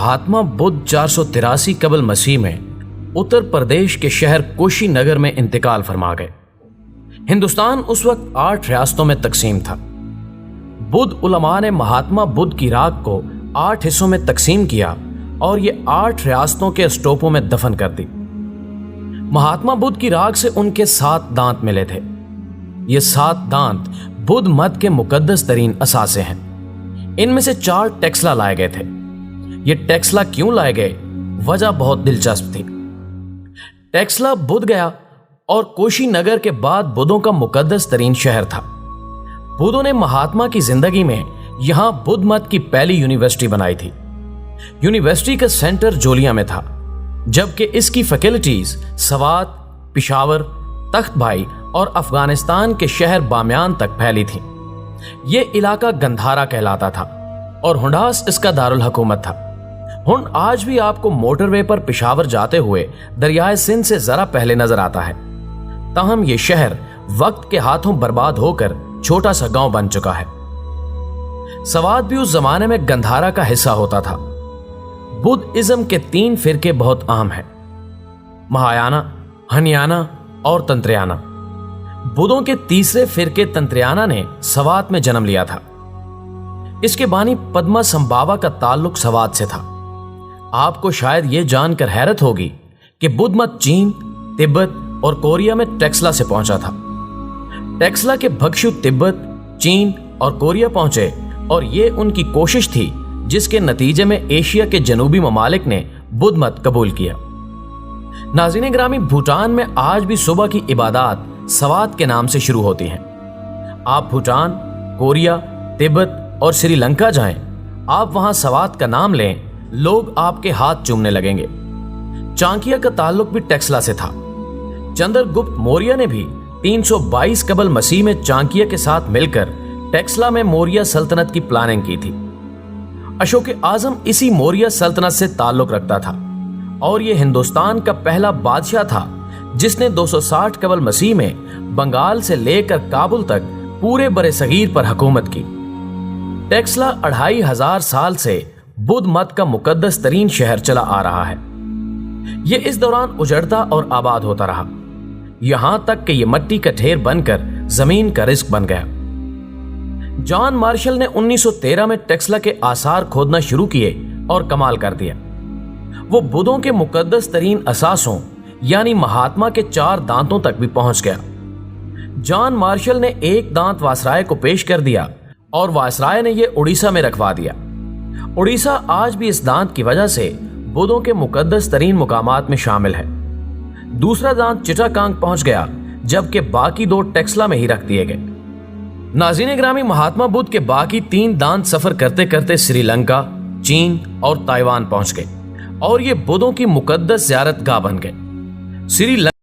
महात्मा बुद्ध 483 कबल मसीह में उत्तर प्रदेश के शहर कुशीनगर में इंतकाल फरमा गए। हिंदुस्तान उस वक्त 8 रियासतों में तकसीम था। बुद्ध उलमा ने महात्मा बुद्ध की राख को 8 हिस्सों में तकसीम किया और ये 8 रियासतों के स्टोपों में दफन कर दी। महात्मा बुद्ध की राख से उनके 7 दांत मिले थे। ये 7 दांत बुद्ध मत के मुकद्दस तरीन असासे हैं। इनमें से 4 टेक्सला लाए गए थे। ये टेक्सला क्यों लाए गए, वजह बहुत दिलचस्प थी। टेक्सला बुद्ध गया और कुशीनगर के बाद बुद्धों का मुकद्दस तरीन शहर था। बुद्धों ने महात्मा की जिंदगी में यहां बुद्ध मत की पहली यूनिवर्सिटी बनाई थी। यूनिवर्सिटी का सेंटर जोलिया में था, जबकि इसकी फैकल्टीज सवात, पिशावर, तख्त भाई और अफगानिस्तान के शहर बामियान तक फैली थी। यह इलाका गंधारा कहलाता था और हुंडास इसका दारुल हुकूमत था। हुंड आज भी आपको मोटरवे पर पिशावर जाते हुए दरियाए सिंध से जरा पहले नजर आता है। ताहम यह शहर वक्त के हाथों बर्बाद होकर छोटा सा गांव बन चुका है। सवात भी उस जमाने में गंधारा का हिस्सा होता था। बुद्ध इज्म के 3 फिरके बहुत अहम हैं, महायाना, हनियाना और तंत्रयाना। बुद्धों के तीसरे फिरके तंत्रयाना ने सवात में जन्म लिया था। इसके बानी पद्मा संभावा का ताल्लुक सवात से था। आपको शायद यह जानकर हैरत होगी कि बुद्ध मत चीन, तिब्बत और कोरिया में टेक्सला से पहुंचा था। टेक्सला के भक्षु तिब्बत, चीन और कोरिया पहुंचे और यह उनकी कोशिश थी जिसके नतीजे में एशिया के जनूबी ममालिक ने बुद्ध मत कबूल किया। नाज़रीन ग्रामी, भूटान में आज भी सुबह की इबादत सवात के नाम से शुरू होती हैं। आप भूटान, कोरिया, तिब्बत और श्रीलंका जाएं, आप वहां सवात का नाम लें, लोग आपके हाथ चूमने लगेंगे। चांकिया का ताल्लुक भी टेक्सला से था। चंद्रगुप्त मौर्य ने भी 322 कबल मसीह में चांकिया के साथ मिलकर टेक्सला में मौर्य सल्तनत की प्लानिंग की थी। अशोक आजम इसी मौर्य सल्तनत से ताल्लुक रखता था और यह हिंदुस्तान का पहला बादशाह था जिसने 260 कबल मसीह में बंगाल से लेकर काबुल तक पूरे बरे सगीर पर हुकूमत की। टेक्सला 2500 साल से बुद्ध मत का मुकद्दस तरीन शहर चला आ रहा है। यह इस दौरान उजड़ता और आबाद होता रहा, यहां तक कि यह मट्टी का ढेर बनकर जमीन का रिस्क बन गया। जॉन मार्शल ने 1913 में टेक्सला के आसार खोदना शुरू किए और कमाल कर दिया। वो बुद्धों के मुकद्दस तरीन असासों यानी महात्मा के 4 दांतों तक भी पहुंच गया। जॉन मार्शल ने एक दांत वायसराय को पेश कर दिया और वायसराय ने यह उड़ीसा में रखवा दिया। उड़ीसा आज भी इस दांत की वजह से बुद्धों के मुकद्दस तरीन मुकामात में शामिल है। दूसरा दांत चिटागांग पहुंच गया, जबकि बाकी 2 टेक्सला में ही रख दिए गए। नाज़रीन ग्रामी, महात्मा बुद्ध के बाकी 3 दांत सफर करते करते श्रीलंका, चीन और ताइवान पहुंच गए और ये बुद्धों की मुकद्दस ज़ियारत गाह बन गए। श्रीलंका